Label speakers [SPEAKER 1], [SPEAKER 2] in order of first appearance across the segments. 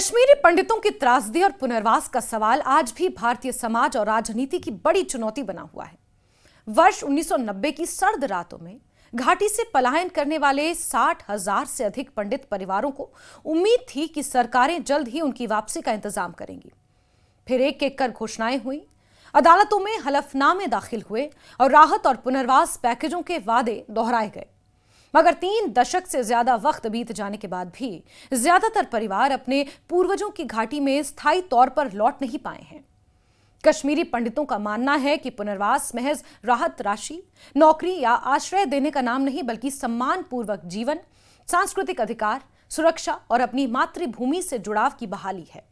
[SPEAKER 1] कश्मीरी पंडितों की त्रासदी और पुनर्वास का सवाल आज भी भारतीय समाज और राजनीति की बड़ी चुनौती बना हुआ है। वर्ष 1990 की सर्द रातों में घाटी से पलायन करने वाले 60,000 से अधिक पंडित परिवारों को उम्मीद थी कि सरकारें जल्द ही उनकी वापसी का इंतजाम करेंगी। फिर एक एक कर घोषणाएं हुई, अदालतों में हलफनामे दाखिल हुए और राहत और पुनर्वास पैकेजों के वादे दोहराए गए। मगर 3 दशक से ज्यादा वक्त बीत जाने के बाद भी ज्यादातर परिवार अपने पूर्वजों की घाटी में स्थायी तौर पर लौट नहीं पाए हैं। कश्मीरी पंडितों का मानना है कि पुनर्वास महज राहत राशि, नौकरी या आश्रय देने का नाम नहीं, बल्कि सम्मानपूर्वक जीवन, सांस्कृतिक अधिकार, सुरक्षा और अपनी मातृभूमि से जुड़ाव की बहाली है।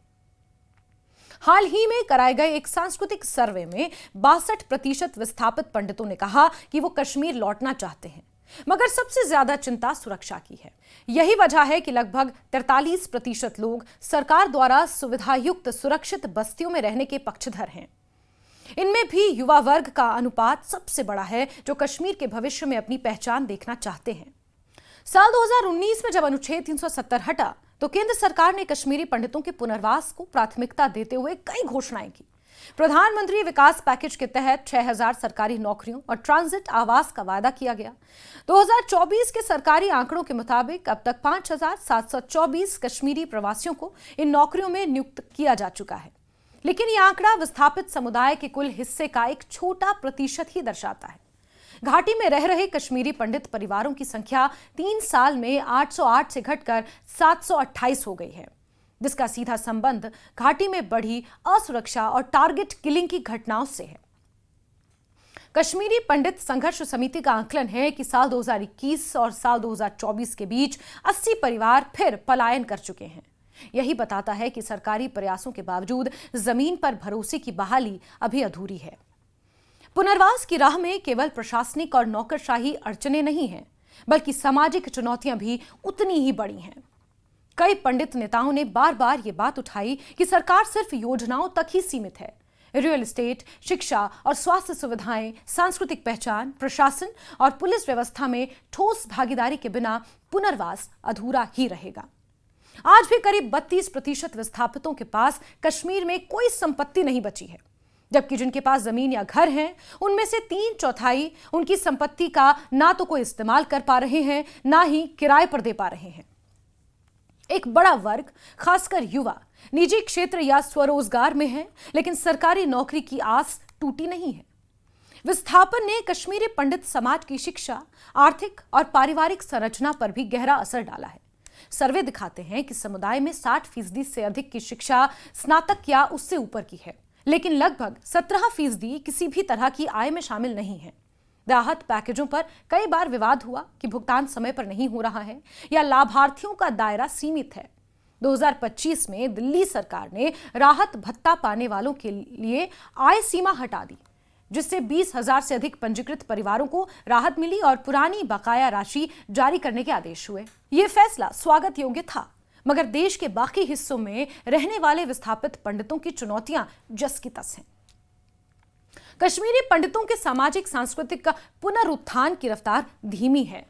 [SPEAKER 1] हाल ही में कराए गए एक सांस्कृतिक सर्वे में 62% विस्थापित पंडितों ने कहा कि वो कश्मीर लौटना चाहते हैं, मगर सबसे ज्यादा चिंता सुरक्षा की है। यही वजह है कि लगभग 43% लोग सरकार द्वारा सुविधायुक्त सुरक्षित बस्तियों में रहने के पक्षधर हैं। इनमें भी युवा वर्ग का अनुपात सबसे बड़ा है, जो कश्मीर के भविष्य में अपनी पहचान देखना चाहते हैं। साल 2019 में जब अनुच्छेद 370 हटा तो केंद्र सरकार ने कश्मीरी पंडितों के पुनर्वास को प्राथमिकता देते हुए कई घोषणाएं की। प्रधानमंत्री विकास पैकेज के तहत 6,000 सरकारी नौकरियों और ट्रांजिट आवास का वादा किया गया। 2024 के सरकारी आंकड़ों के मुताबिक अब तक 5,724 कश्मीरी प्रवासियों को इन नौकरियों में नियुक्त किया जा चुका है। लेकिन यह आंकड़ा विस्थापित समुदाय के कुल हिस्से का एक छोटा प्रतिशत ही दर्शाता है। घाटी में रह रहे कश्मीरी पंडित परिवारों की संख्या 3 साल में 808 से घटकर 728 हो गई है, जिसका सीधा संबंध घाटी में बढ़ी असुरक्षा और टारगेट किलिंग की घटनाओं से है। कश्मीरी पंडित संघर्ष समिति का आंकलन है कि साल 2021 और साल 2024 के बीच 80 परिवार फिर पलायन कर चुके हैं। यही बताता है कि सरकारी प्रयासों के बावजूद जमीन पर भरोसे की बहाली अभी अधूरी है। पुनर्वास की राह में केवल प्रशासनिक और नौकरशाही अड़चनें नहीं हैं, बल्कि सामाजिक चुनौतियां भी उतनी ही बड़ी हैं। कई पंडित नेताओं ने बार बार ये बात उठाई कि सरकार सिर्फ योजनाओं तक ही सीमित है। रियल एस्टेट, शिक्षा और स्वास्थ्य सुविधाएं, सांस्कृतिक पहचान, प्रशासन और पुलिस व्यवस्था में ठोस भागीदारी के बिना पुनर्वास अधूरा ही रहेगा। आज भी करीब 32% विस्थापितों के पास कश्मीर में कोई संपत्ति नहीं बची है, जबकि जिनके पास जमीन या घर हैं, उनमें से 3/4 उनकी संपत्ति का ना तो कोई इस्तेमाल कर पा रहे हैं, ना ही किराए पर दे पा रहे हैं। एक बड़ा वर्ग, खासकर युवा, निजी क्षेत्र या स्वरोजगार में है, लेकिन सरकारी नौकरी की आस टूटी नहीं है। विस्थापन ने कश्मीरी पंडित समाज की शिक्षा, आर्थिक और पारिवारिक संरचना पर भी गहरा असर डाला है। सर्वे दिखाते हैं कि समुदाय में 60% से अधिक की शिक्षा स्नातक या उससे ऊपर की है, लेकिन लगभग 17% किसी भी तरह की आय में शामिल नहीं है। राहत पैकेजों पर कई बार विवाद हुआ कि भुगतान समय पर नहीं हो रहा है या लाभार्थियों का दायरा सीमित है। 2025 में दिल्ली सरकार ने राहत भत्ता पाने वालों के लिए आय सीमा हटा दी, जिससे 20,000 से अधिक पंजीकृत परिवारों को राहत मिली और पुरानी बकाया राशि जारी करने के आदेश हुए। यह फैसला स्वागत योग्य था, मगर देश के बाकी हिस्सों में रहने वाले विस्थापित पंडितों की चुनौतियां जस की तस हैं। कश्मीरी पंडितों के सामाजिक सांस्कृतिक पुनरुत्थान की रफ्तार धीमी है।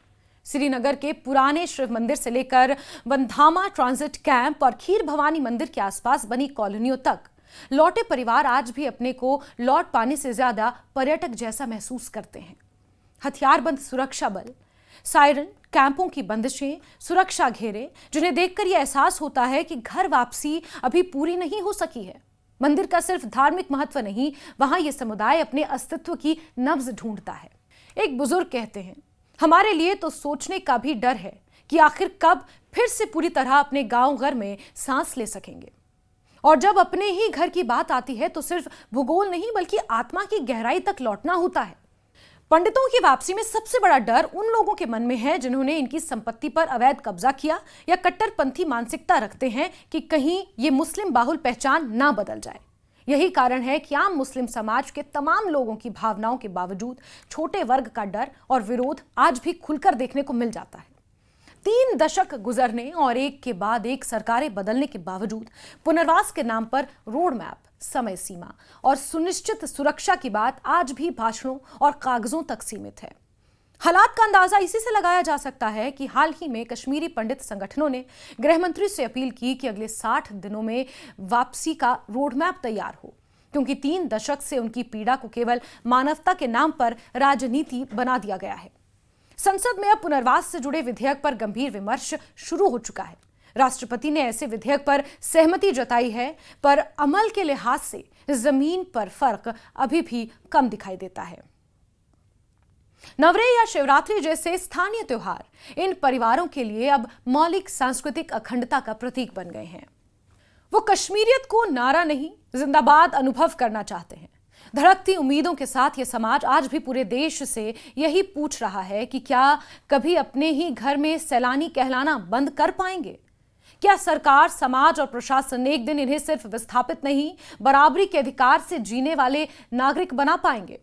[SPEAKER 1] श्रीनगर के पुराने शिव मंदिर से लेकर वंधामा ट्रांजिट कैंप और खीर भवानी मंदिर के आसपास बनी कॉलोनियों तक लौटे परिवार आज भी अपने को लौट पाने से ज्यादा पर्यटक जैसा महसूस करते हैं। हथियारबंद सुरक्षा बल, सायरन, कैंपों की बंदिशें, सुरक्षा घेरे, जिन्हें देखकर यह एहसास होता है कि घर वापसी अभी पूरी नहीं हो सकी है। मंदिर का सिर्फ धार्मिक महत्व नहीं, वहां यह समुदाय अपने अस्तित्व की नब्ज ढूंढता है। एक बुजुर्ग कहते हैं, हमारे लिए तो सोचने का भी डर है कि आखिर कब फिर से पूरी तरह अपने गांव घर में सांस ले सकेंगे। और जब अपने ही घर की बात आती है तो सिर्फ भूगोल नहीं, बल्कि आत्मा की गहराई तक लौटना होता है। पंडितों की वापसी में सबसे बड़ा डर उन लोगों के मन में है जिन्होंने इनकी संपत्ति पर अवैध कब्जा किया या कट्टरपंथी मानसिकता रखते हैं कि कहीं ये मुस्लिम बाहुल पहचान ना बदल जाए। यही कारण है कि आम मुस्लिम समाज के तमाम लोगों की भावनाओं के बावजूद छोटे वर्ग का डर और विरोध आज भी खुलकर देखने को मिल जाता है। 3 दशक गुजरने और एक के बाद एक सरकारें बदलने के बावजूद पुनर्वास के नाम पर रोड मैप, समय सीमा और सुनिश्चित सुरक्षा की बात आज भी भाषणों और कागजों तक सीमित है। हालात का अंदाजा इसी से लगाया जा सकता है कि हाल ही में कश्मीरी पंडित संगठनों ने गृह मंत्री से अपील की कि अगले 60 दिनों में वापसी का रोडमैप तैयार हो, क्योंकि 3 दशक से उनकी पीड़ा को केवल मानवता के नाम पर राजनीति बना दिया गया है। संसद में अब पुनर्वास से जुड़े विधेयक पर गंभीर विमर्श शुरू हो चुका है। राष्ट्रपति ने ऐसे विधेयक पर सहमति जताई है, पर अमल के लिहाज से जमीन पर फर्क अभी भी कम दिखाई देता है। नवरेह या शिवरात्रि जैसे स्थानीय त्योहार इन परिवारों के लिए अब मौलिक सांस्कृतिक अखंडता का प्रतीक बन गए हैं। वो कश्मीरियत को नारा नहीं, जिंदाबाद अनुभव करना चाहते हैं। धड़कती उम्मीदों के साथ ये समाज आज भी पूरे देश से यही पूछ रहा है कि क्या कभी अपने ही घर में सैलानी कहलाना बंद कर पाएंगे? क्या सरकार, समाज और प्रशासन एक दिन इन्हें सिर्फ विस्थापित नहीं, बराबरी के अधिकार से जीने वाले नागरिक बना पाएंगे?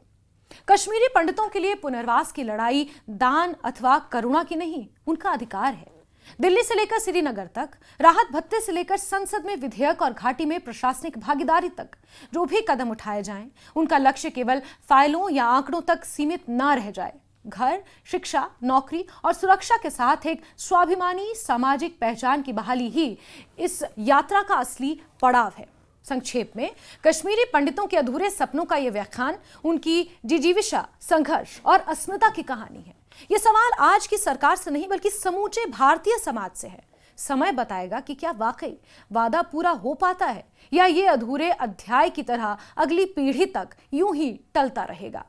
[SPEAKER 1] कश्मीरी पंडितों के लिए पुनर्वास की लड़ाई दान अथवा करुणा की नहीं, उनका अधिकार है। दिल्ली से लेकर श्रीनगर तक, राहत भत्ते से लेकर संसद में विधेयक और घाटी में प्रशासनिक भागीदारी तक, जो भी कदम उठाए जाएं, उनका लक्ष्य केवल फाइलों या आंकड़ों तक सीमित न रह जाए। घर, शिक्षा, नौकरी और सुरक्षा के साथ एक स्वाभिमानी सामाजिक पहचान की बहाली ही इस यात्रा का असली पड़ाव है। संक्षेप में, कश्मीरी पंडितों के अधूरे सपनों का यह व्याख्यान उनकी जिजीविषा, संघर्ष और अस्मिता की कहानी है। यह सवाल आज की सरकार से नहीं बल्कि समूचे भारतीय समाज से है। समय बताएगा कि क्या वाकई वादा पूरा हो पाता है या ये अधूरे अध्याय की तरह अगली पीढ़ी तक यूं ही टलता रहेगा।